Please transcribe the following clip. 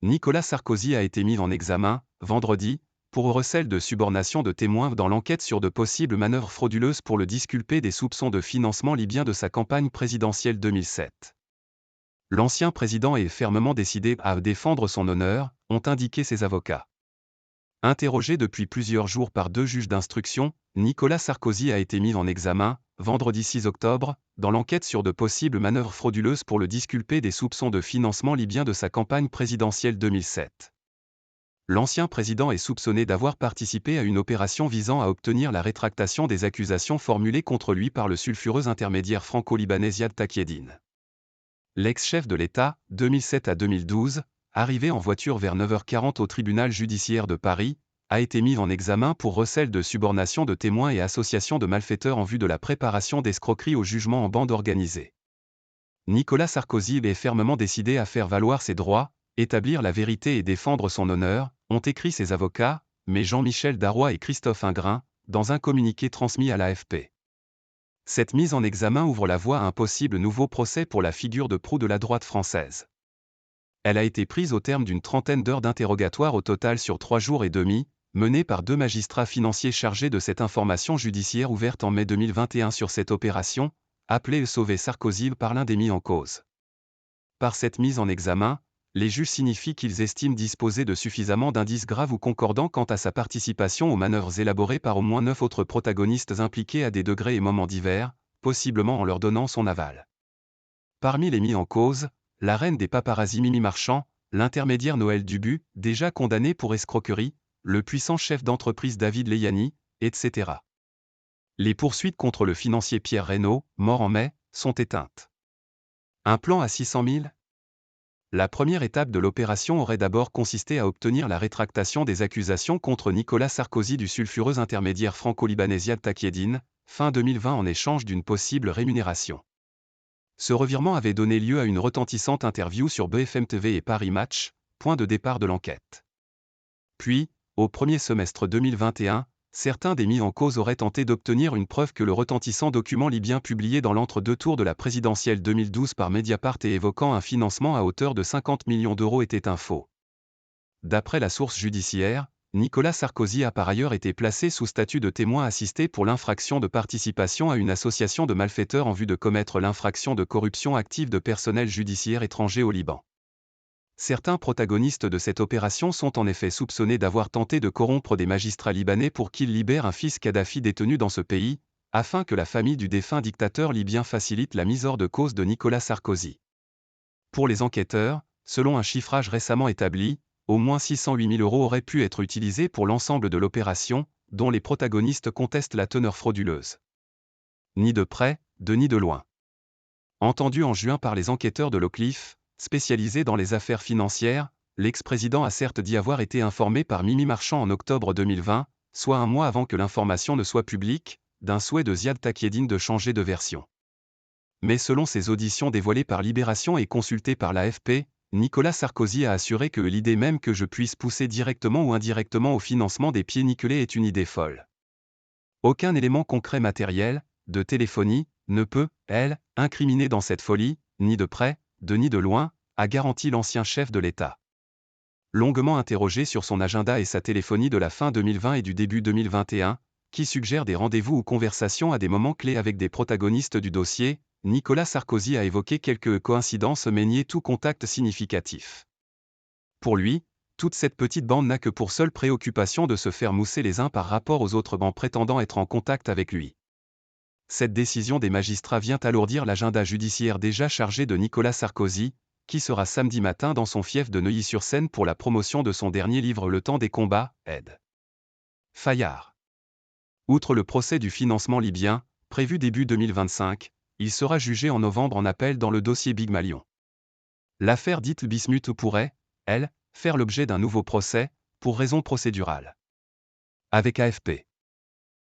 Nicolas Sarkozy a été mis en examen, vendredi, pour recel de subornation de témoins dans l'enquête sur de possibles manœuvres frauduleuses pour le disculper des soupçons de financement libyen de sa campagne présidentielle 2007. L'ancien président est fermement décidé à défendre son honneur, ont indiqué ses avocats. Interrogé depuis plusieurs jours par 2 juges d'instruction, Nicolas Sarkozy a été mis en examen, vendredi 6 octobre, dans l'enquête sur de possibles manœuvres frauduleuses pour le disculper des soupçons de financement libyen de sa campagne présidentielle 2007. L'ancien président est soupçonné d'avoir participé à une opération visant à obtenir la rétractation des accusations formulées contre lui par le sulfureux intermédiaire franco-libanais Ziad Takieddine. L'ex-chef de l'État, 2007 à 2012, arrivé en voiture vers 9h40 au tribunal judiciaire de Paris, a été mis en examen pour recel de subornation de témoins et association de malfaiteurs en vue de la préparation d'escroqueries au jugement en bande organisée. Nicolas Sarkozy est fermement décidé à faire valoir ses droits, établir la vérité et défendre son honneur, ont écrit ses avocats, mais Jean-Michel Darrois et Christophe Ingrin, dans un communiqué transmis à l'AFP. Cette mise en examen ouvre la voie à un possible nouveau procès pour la figure de proue de la droite française. Elle a été prise au terme d'une trentaine d'heures d'interrogatoire au total sur 3 jours et demi, menée par 2 magistrats financiers chargés de cette information judiciaire ouverte en mai 2021 sur cette opération, appelée Sauver Sarkozy par l'un des mis en cause. Par cette mise en examen, les juges signifient qu'ils estiment disposer de suffisamment d'indices graves ou concordants quant à sa participation aux manœuvres élaborées par au moins 9 autres protagonistes impliqués à des degrés et moments divers, possiblement en leur donnant son aval. Parmi les mis en cause, la reine des paparazzis Mimi Marchand, l'intermédiaire Noël Dubu, déjà condamné pour escroquerie, le puissant chef d'entreprise David Leyani, etc. Les poursuites contre le financier Pierre Reynaud, mort en mai, sont éteintes. Un plan à 600 000 ? La première étape de l'opération aurait d'abord consisté à obtenir la rétractation des accusations contre Nicolas Sarkozy du sulfureux intermédiaire franco-libanais Ziad Takieddine, fin 2020 en échange d'une possible rémunération. Ce revirement avait donné lieu à une retentissante interview sur BFM TV et Paris Match, point de départ de l'enquête. Puis, au premier semestre 2021, certains des mis en cause auraient tenté d'obtenir une preuve que le retentissant document libyen publié dans l'entre-deux tours de la présidentielle 2012 par Mediapart et évoquant un financement à hauteur de 50 millions d'euros était un faux. D'après la source judiciaire, Nicolas Sarkozy a par ailleurs été placé sous statut de témoin assisté pour l'infraction de participation à une association de malfaiteurs en vue de commettre l'infraction de corruption active de personnel judiciaire étranger au Liban. Certains protagonistes de cette opération sont en effet soupçonnés d'avoir tenté de corrompre des magistrats libanais pour qu'ils libèrent un fils Kadhafi détenu dans ce pays, afin que la famille du défunt dictateur libyen facilite la mise hors de cause de Nicolas Sarkozy. Pour les enquêteurs, selon un chiffrage récemment établi, au moins 608 000 € auraient pu être utilisés pour l'ensemble de l'opération, dont les protagonistes contestent la teneur frauduleuse. Ni de près, ni de loin. Entendu en juin par les enquêteurs de l'Oclif, spécialisé dans les affaires financières, l'ex-président a certes dit avoir été informé par Mimi Marchand en octobre 2020, soit un mois avant que l'information ne soit publique, d'un souhait de Ziad Takieddine de changer de version. Mais selon ses auditions dévoilées par Libération et consultées par l'AFP, Nicolas Sarkozy a assuré que l'idée même que je puisse pousser directement ou indirectement au financement des pieds nickelés est une idée folle. Aucun élément concret matériel, de téléphonie, ne peut, incriminer dans cette folie, ni de près, ni de loin, a garanti l'ancien chef de l'État. Longuement interrogé sur son agenda et sa téléphonie de la fin 2020 et du début 2021, qui suggère des rendez-vous ou conversations à des moments clés avec des protagonistes du dossier, Nicolas Sarkozy a évoqué quelques coïncidences mais nié tout contact significatif. Pour lui, toute cette petite bande n'a que pour seule préoccupation de se faire mousser les uns par rapport aux autres bancs prétendant être en contact avec lui. Cette décision des magistrats vient alourdir l'agenda judiciaire déjà chargé de Nicolas Sarkozy, qui sera samedi matin dans son fief de Neuilly-sur-Seine pour la promotion de son dernier livre Le temps des combats, Aide. Fayard. Outre le procès du financement libyen, prévu début 2025, il sera jugé en novembre en appel dans le dossier Big Malion. L'affaire dite Bismuth pourrait, elle, faire l'objet d'un nouveau procès, pour raisons procédurales. Avec AFP.